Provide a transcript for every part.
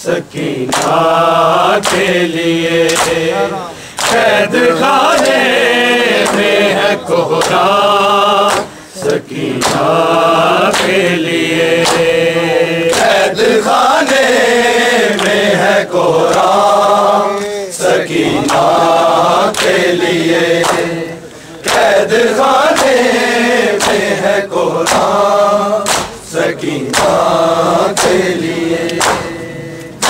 सकीना के लिए। कैद खाने में है कोहरा सकीना के लिए। कैद खाने में है कोहरा सकीना के लिए। कैद खाने में है कोहरा सकीना के लिए।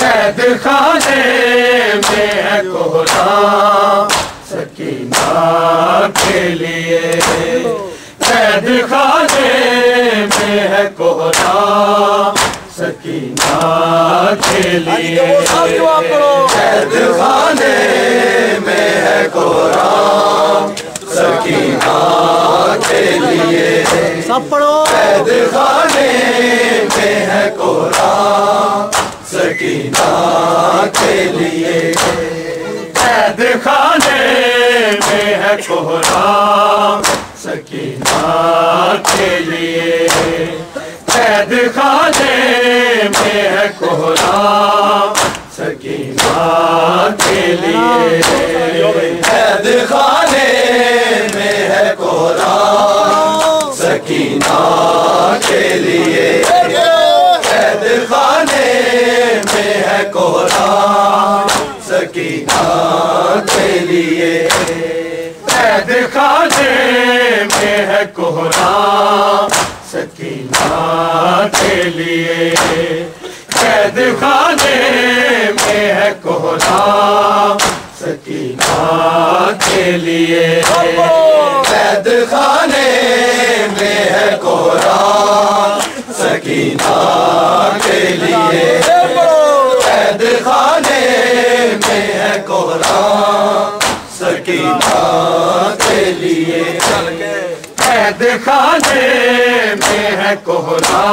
कैद खाने में है कोहरा सकीना के लिए। कैद खाने में है कोहरा सकीना के लिए। कैद खाने में है कोहरा सकीना के लिए। सब पढ़ो। कैद खाने में है कोहरा सकीना के लिए। कैद खाने में है कोहरा सकीना के लिए। कैद खाने में है कोहरा सकीना के लिए। कैद खाने में है कोहरा सकीना के लिए। कैद खाने में है कोहरा सकीना के लिए। कैद खाने में है कोहरा सकीना के लिए। कैद खाने में है कोहरा सकीना के लिए। कैद खाने में है कोहरा सकीना के लिए। कैद खाने में है कोहरा सकीना के लिए। कैद खाने में है कोहरा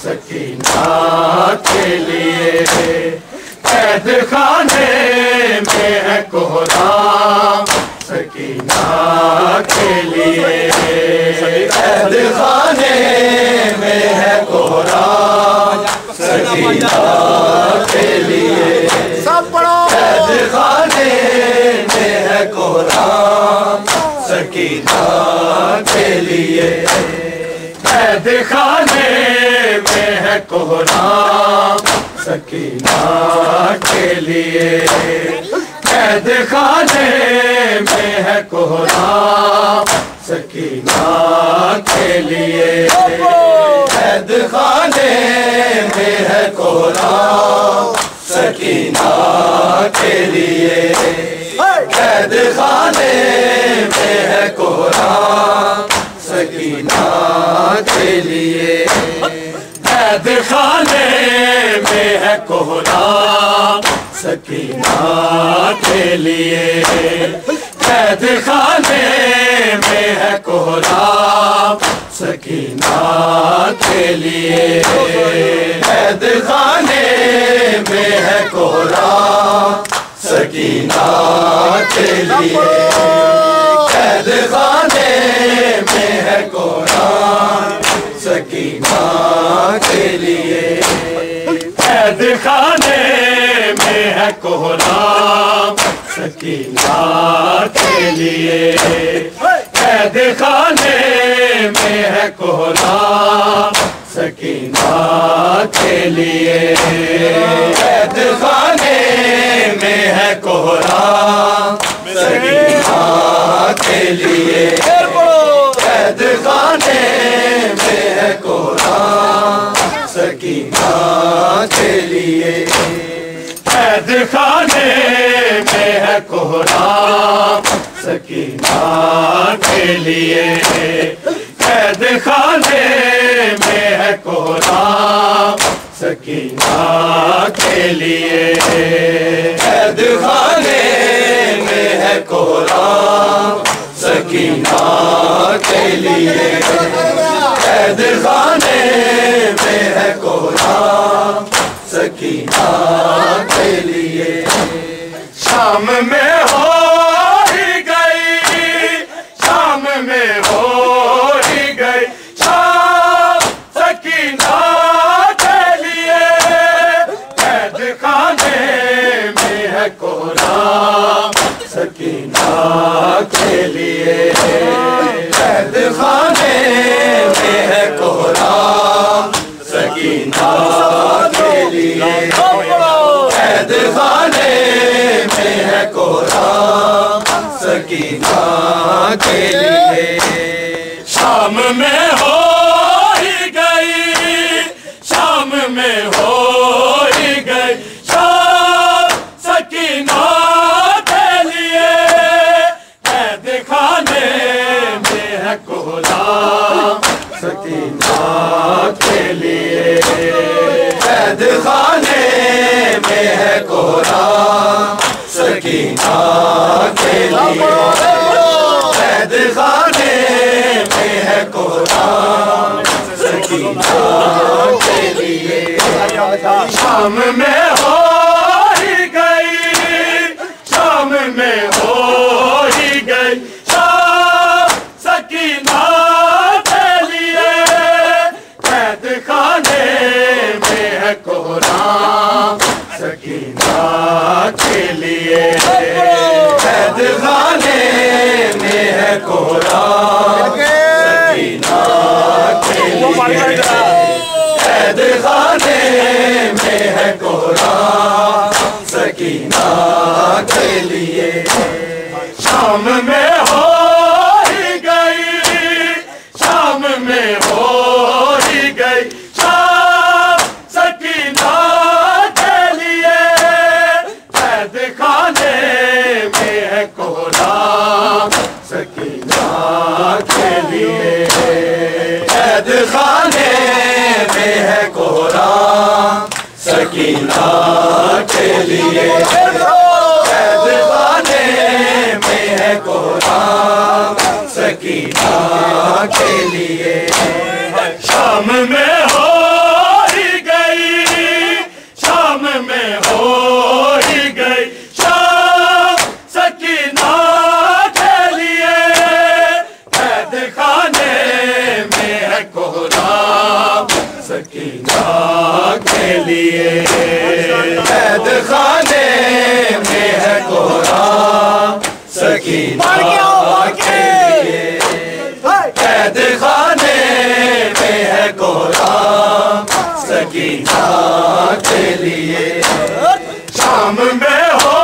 सकीना के लिए। कैद खाने में है कोहरा सकीना के लिए। कैद खाने में है कोहरा सकीना के लिए। सब पढ़ो। कैद खाने में है कोहरा सकीना के लिए। कैद खाने में है कोहरा सकीना के लिए। कैद खाने में है कोहरा सकीना के लिए। कैद खाने में है कोहरा सकीना के लिए। कैद खाने में है कोहरा सकीना के लिए। कैद खाने में है कोहरा सकीना के लिए। कैद खाने में है कोहरा सकीना के लिए। कैद खाने में है कोहरा सकीना के लिए। कैद खाने में है कोहरा सकीना के लिए। कैद खाने में है कोहरा सकीना के लिए। कैद खाने में है कोहरा सकीना के लिए। कैद खाने में है कोहरा सकीना के लिए। कैद खाने में है कोहरा सकीना के लिए। कैद खाने में है कोहरा सकीना के लिए। कैद खाने में है कोहरा सकीना के लिए। कैद खाने में है कोहरा सकीना के लिए। कैद खाने में है कोहरा सकीना के लिए। शाम में हो ही गई, शाम में हो ही गई शाम सकीना के लिए। कैद सकीना के लिए। कैद खाने में है कोहराम सकीना के लिए। कैद खाने में है कोहराम सकीना के लिए। शाम में हो ही गई, शाम में हो ही गई शाम सकीना के लिए। कैद खाने में है कोहराम सकीना के लिए। कैद खाने में है कोहराम सकीना के लिए। कैद खाने में है कोहराम सकीना के लिए। शाम में हो ही गई, शाम में हो ही गई शाम सकीना के लिए। कैद खाने में है कोहराम सकीना के लिए। कैद खाने में है कोहराम सकीना के लिए। कैद खाने में है कोहराम सकीना के लिए। शाम में हो ही गई, शाम में हो ही गई शाम सकीना के लिए। कैद खाने में है कोहराम सकीना के लिए। कैद खाने में है कोहराम सकीना के लिए। कैद खाने में है कोहराम सकीना के लिए। शाम में हो ही गई, शाम में हो ही गई शाम सकीना के लिए। कैद खाने में है कोहराम सकीना के लिए। कैद खाने में है कोहराम सकीना के लिए। कैद खाने में है कोहराम सकीना के लिए। शाम में हो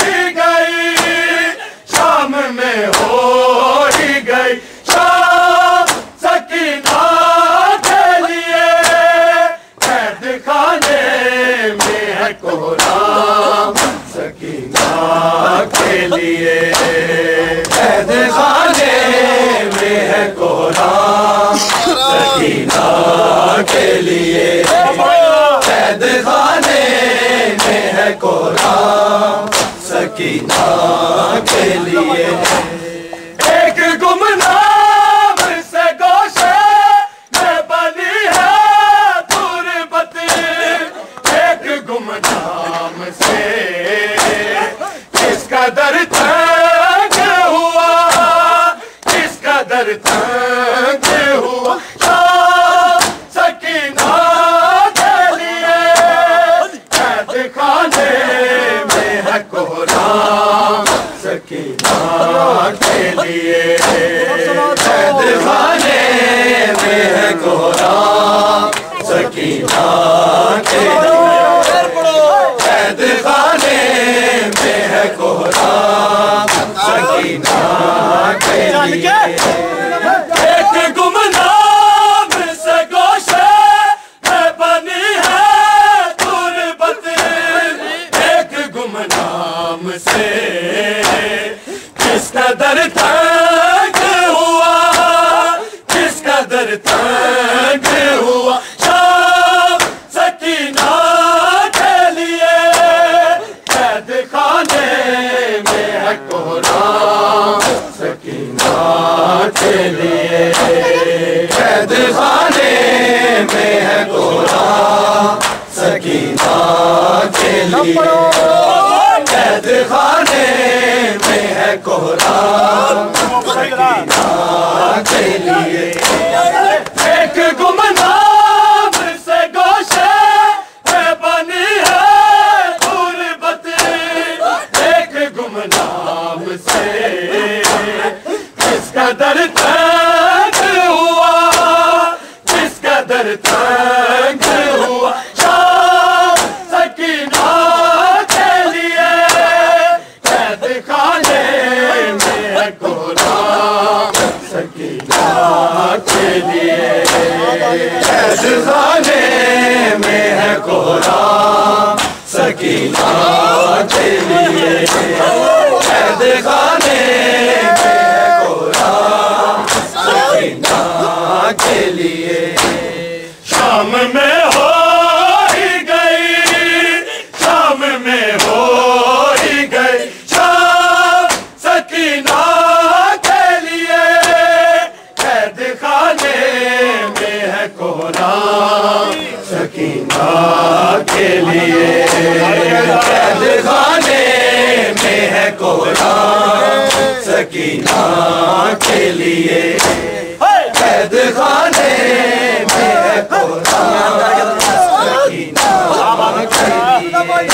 ही गई, शाम में हो ही गई शाम सकीना के लिए। कैद खाने में है कोहराम सकीना के लिए। कैद खाने में है कोहराम सकीना के लिए। कैद खाने में है कोहराम सकीना के लिए। एक गुमनाम से गोशे में बनी है तुरबत। एक गुमनाम से किसका दर तंग हुआ, किसका दर तंग हुआ शाम सकीना के लिए। कैद खाने में है कोहराम सकीना के लिए। कैद खाने में है कोहराम सकीना के लिए। कैद खाने में है कोहराम सकीना के लिए। एक गुमनाम से गोशे में बनी है तुरबत। एक गुमनाम से किसका दर तंग हुआ, किसका दर तंग हुआ शाम सकीना के लिए। कैद खाने में है कोहराम सकीना के लिए। कैद खाने में है कोहराम सकीना के लिए। कैद खाने में है कोहराम सकीना के लिए। एक गुमनाम से गोशे में बनी है तुरबत। एक गुमनाम से किसका दर तंग हुआ, किसका दर तंग हुआ। शाम सकीना के लिए कैद खाने में है कोरा, सकीना के लिए कैद खाने में है कोरा, सकीना के लिए कैद खाने में है कोरा, सकीना के लिए। शाम में हो ही गई, शाम में हो ही गई शाम सकीना के लिए कैद खाने में है कोरा, सकीना के लिए कैद खाने में है कोरा, सकीना के लिए कैद खाने में है कोरा, सकीना के लिए।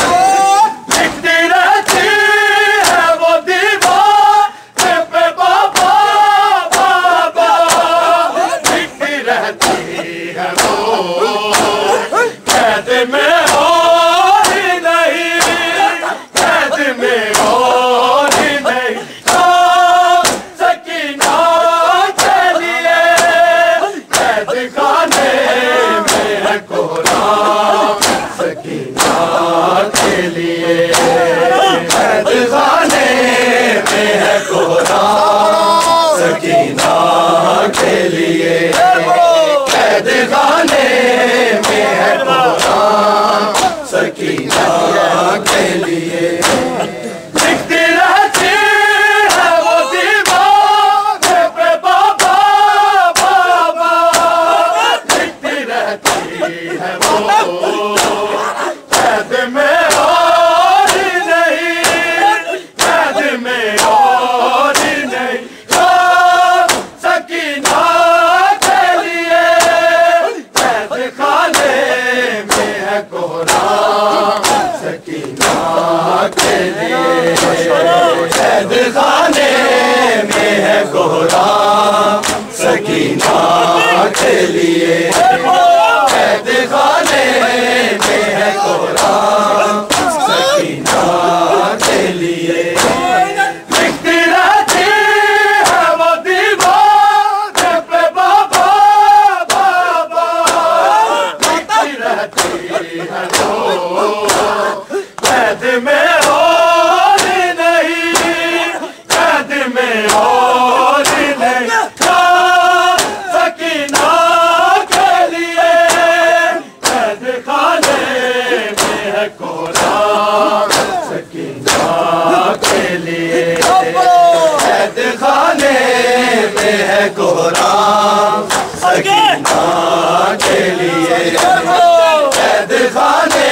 लिखती रहती है वो दीवार पे बाबा बाबा, लिखती रहती है वो कैद में और नहीं, कैद में और नहीं। शाम सकीना के लिए कैद खाने में है कोरा, सकीना के लिए कैद खाने में है कोरा, सकीना के लिए कैद खाने में है कोरा, सकीना के लिए। लिखती रहती है वो दीवार पे बाबा बाबा, लिखती रहती है वो कैद में और नहीं, कैद में और नहीं। शाम सकीना के लिए कैद खाने में है कोरा, सकीना के लिए कैद खाने में है कोरा, सकीना के लिए कैद खाने में है कोरा, सकीना के लिए। लिखती रहती है वो दीवार पे बाबा बाबा, लिखती रहती है वो कैद में और नहीं, कैद में और नहीं। शाम सकीना के लिए कैद खाने में है कोरा, सकीना के लिए कैद खाने में है कोरा, सकीना के लिए कैद खाने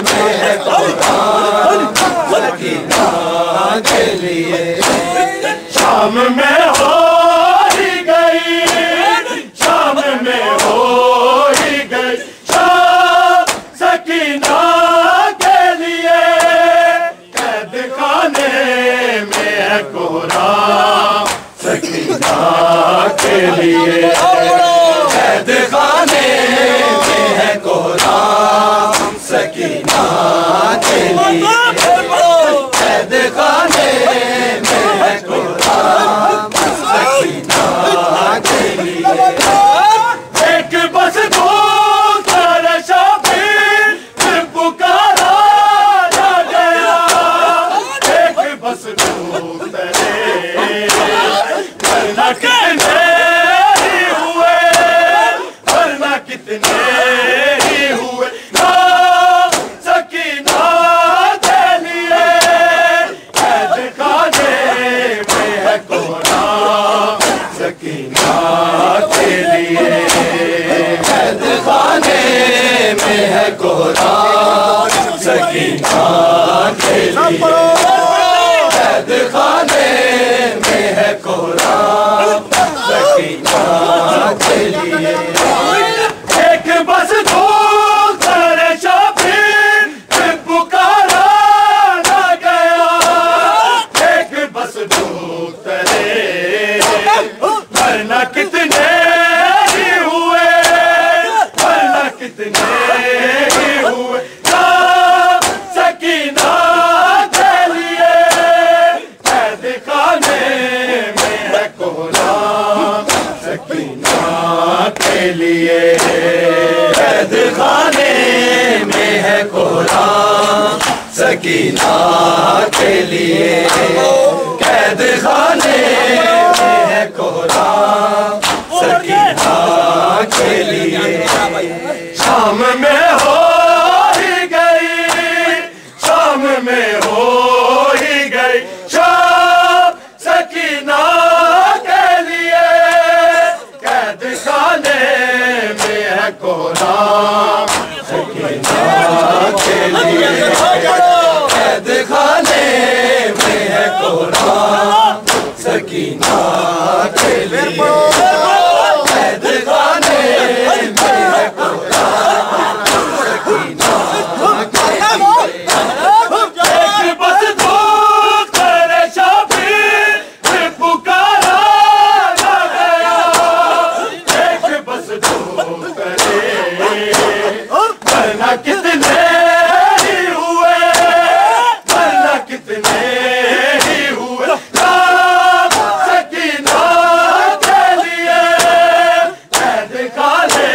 में है कोरा, सकीना के लिए। शाम में हो ही गई, शाम में हो ही गई शाम सकीना के लिए कैद खाने में है कोरा, सकीना के लिए कैद खाने में है कोरा, सकीना के लिए कैद खाने में है कोरा, सकीना के लिए। एक बस दूसर शबीर पुकारा जा गया, एक बस दूसरे वरना कितने ही हुए, वरना कितने ही हुए। नाम सकीना के लिए कैद खाने में है कोरा, सकीना के लिए कैद खाने में है कोरा, सकीना के लिए कैद खाने में है कोरा, सकीना के लिए। एक बस दूसर शबीर पुकारा ना गया, एक बस सकीना के लिए। कैद खाने में है कोहरा सकीना के लिए। शाम में हो ही गई, शाम में हो ही गई शाम सकीना के लिए। कैद खाने में है कोहरा सकीना के लिए। कैद खाने में है कोहरा सकीना के लिए। कैद खाने में है कोहरा सकीना के लिए। एक बस धूप करे शाबिर पुकारा ना गया। एक बस धूप करे वरना कितने ही हुए, वरना कितने ही हुए शाम सकीना के लिए। कैद खाने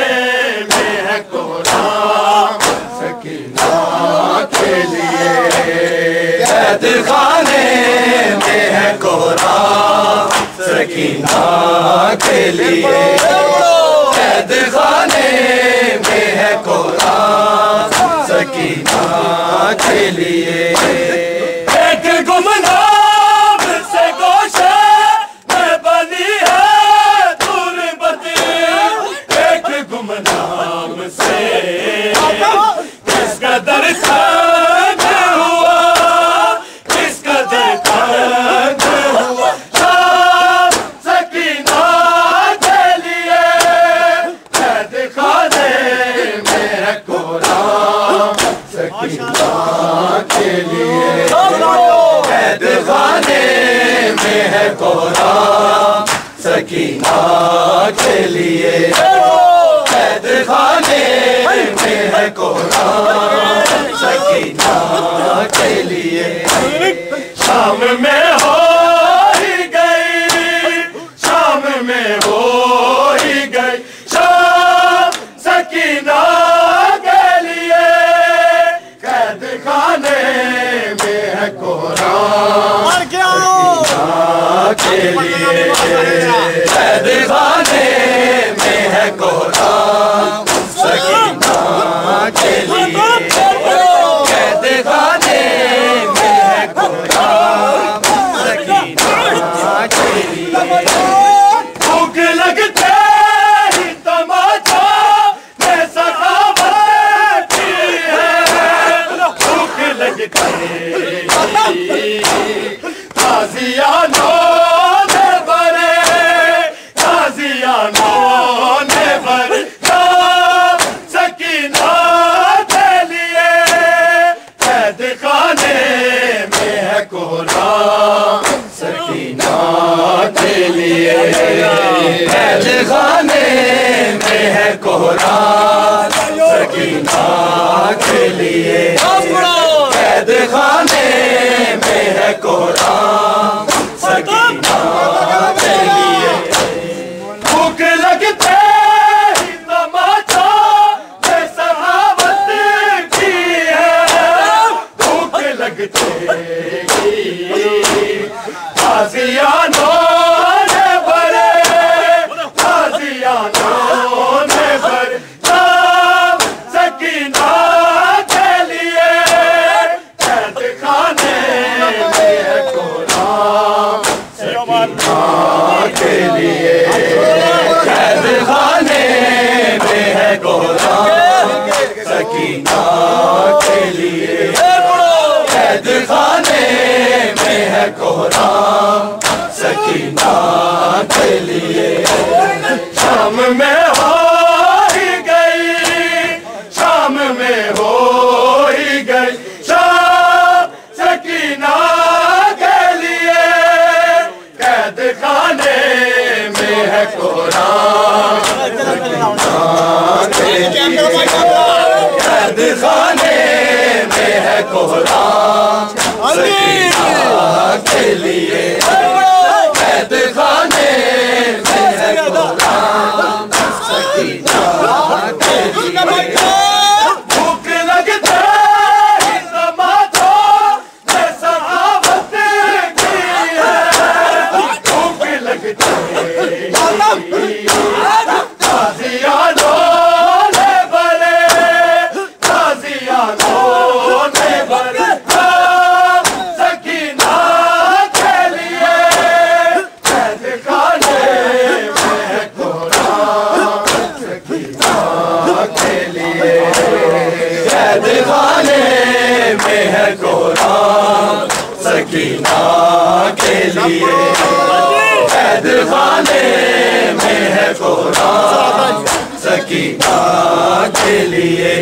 में है कोहरा सकीना के लिए। कैद खाने में है कोहरा सकीना के लिए। कैद खाने में है कोहरा सकीना के लिए। एक गुमनाम से गोशे में बनी है तुरबती। एक गुमनाम से किसका दर तंग हुआ, किसका दर तंग हुआ शाम सकीना के लिए। कैद खाने में है कोहरा सकीना के लिए। कैद खाने में है कोहरा सकीना के लिए। कैद खाने में है कोहरा सकीना के लिए। शाम में हो ही गई, शाम में हो ही गई शाम सकीना के लिए। कैद खाने में है कोहरा सकीना के लिए। कैद खाने में है कोहरा सकीना के लिए। कैद खाने में है कोहरा सकीना के लिए। भूख लगते ही तमाचा ने सखावत की है। भूख लगते ही ताजियानों ने भरे, ताजियानों ने भरे शाम सकीना के लिए। कैद खाने में है कोहरा सकीना के लिए। कैद खाने में है कोहरा सकीना के लिए। कैद खाने में है कोहरा सकीना के लिए। भूख लगते ही तमाचा ने सखावत की है। भूख लगते ही ताजियानों ने भरे, ताजियानों ने भरे शाम सकीना के लिए। कैद खाने में है कोहरा सकीना के लिए। कैद खाने में है कोहरा सकीना के लिए। कैद खाने में है कोहरा सकीना के लिए। शाम में हो ही गई, शाम में हो ही गई शाम सकीना के लिए। कैद खाने में है कोहरा सकीना के लिए। कैद खाने में है कोहरा सकीना के लिए। कैद खाने में है कोहरा सकीना के लिए। भूख लगते ही तमाचा लिए कैद खाने में है कुरान सकीना के लिए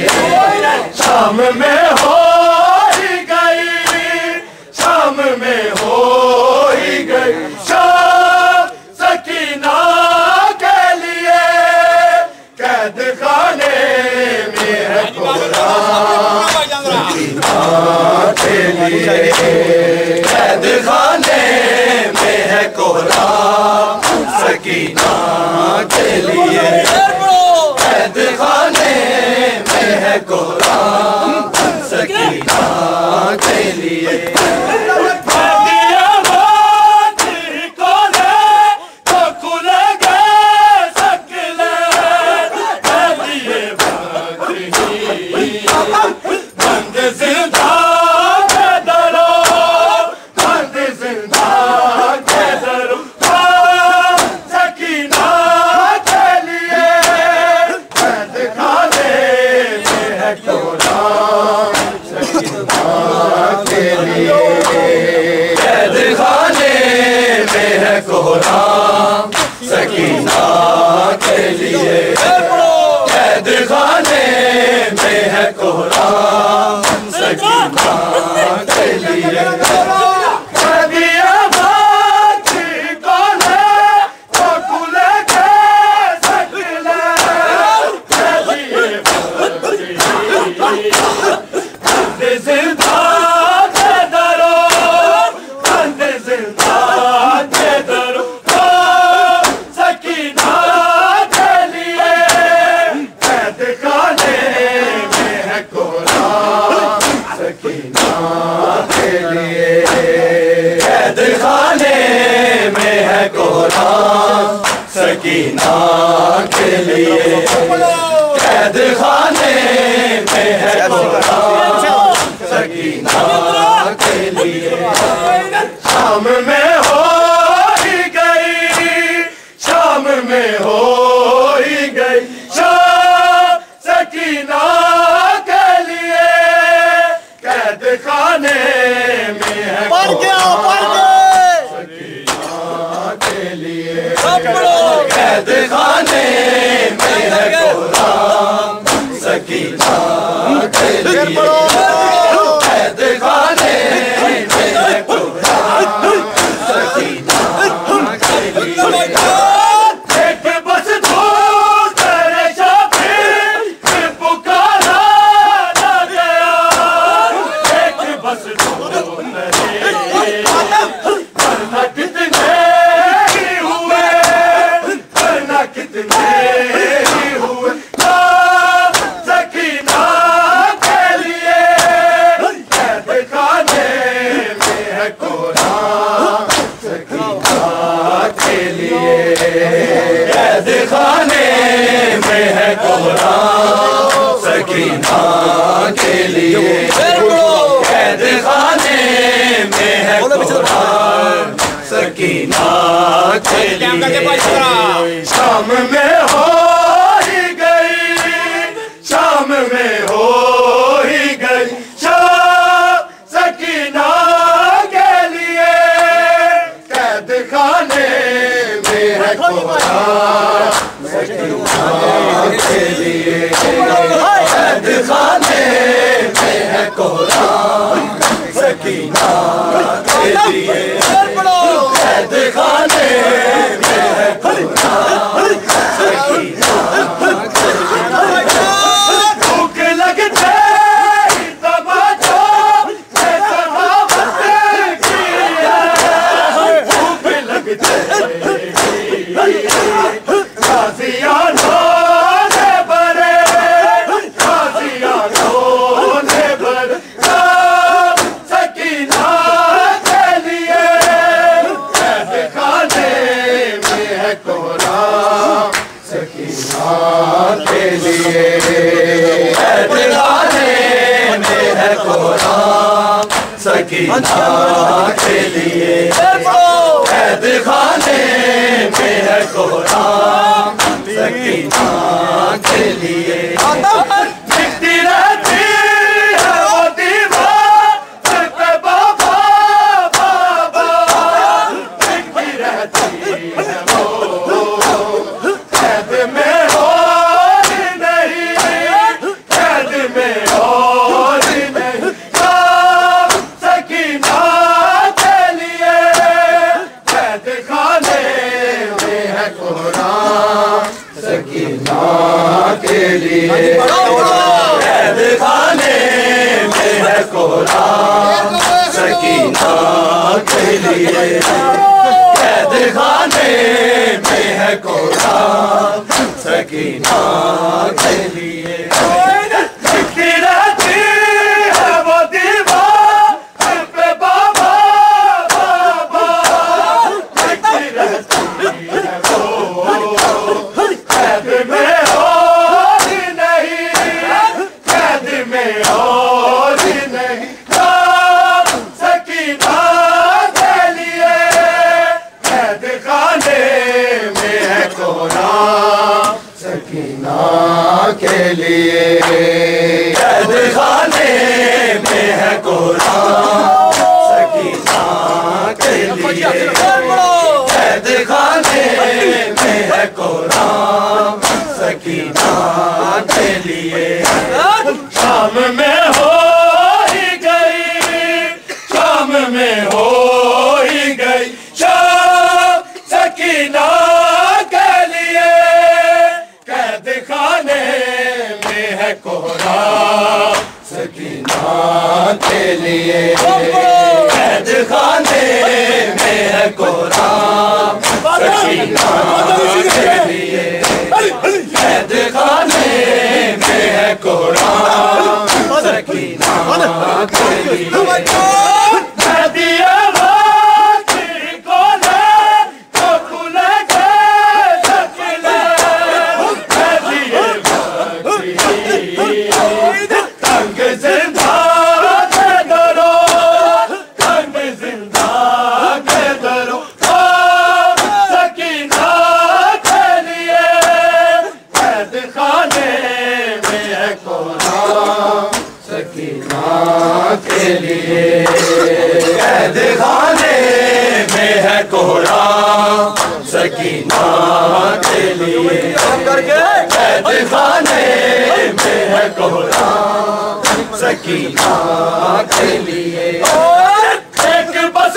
शाम में हो ही गई शाम में हो ही गई शाम सकीना के लिए कैद खाने में है कुरान सकीना के लिए कैद खाने में है कुरान सकीना के लिए कैद खाने में है कुरान सकीना के लिए सकीना के लिए कैद खाने में है कुरान सकीना के लिए सकीना के लिए कैद खाने में है कुरान सकीना के लिए शाम में हो ही गई शाम में हो ही गई शाम सकीना के लिए कैद खाने में है कैद खाने में है कुरान सकीना के लिए कैद खाने में है कुरान सकीना के लिए एक बस दूर तेरे शाफिर पुकारा ना गया एक बस दूर तेरे वरना कितने कितने हुए सकीना के लिए कैद खाने में है कुरान सकीना के लिए कैद खाने में है कुरान सकीना के लिए कैद खाने में है कुरान सकीना के लिए शाम में हो ही गई शाम में हो ही गई शाम सकीना के लिए कैद खाने में है कुरान सकीना के लिए कैद खाने में है कुरान सकीना के लिए कैद खाने में है कुरान सकीना भूख लगते ही तमाचा सखावत की है भूख लगते गाजियानों ने बरे गाजियानों ने बरे सकीना के लिए कैद खाने में है कुरान सकीना के लिए कैद खाने में है कुरान सकीना के लिए कैद खाने में है कुरान सकीना के लिए दिखती रहती है वो दीवार पे बाबा बाबा लिए, कैद खाने में है कोरा सकीना के लिए। लिखती रहती है वो दीवार पे बाबा बाबा, लिखती रहती है वो, कैद में और नहीं, कैद में और नहीं, सकीना के लिए, कैद खाने में है कोरा सकीना के लिए, कैद खाने में है कोरा सकीना के लिए, कैद खाने में है कोरा सकीना के लिए। शाम में हो ही गई, शाम में हो ही गई शाम सकीना के लिए, कैद खाने में है कोरा सकीना के लिए, कैद खाने में है कोरा सकीना के लिए, कैद खाने में है कोरा सकीना के लिए। मैं दिया बाकी को ले तो खुले के सकले, मैं दिए बाकी तंग जिंदा के दरो, तंग जिंदा के दरो सकीना के लिए, कैद खाने में है कोरा सकीना के लिए, कैद खाने में है कोरा सकीना के लिए, कैद खाने में है कोरा सकीना के लिए। एक बस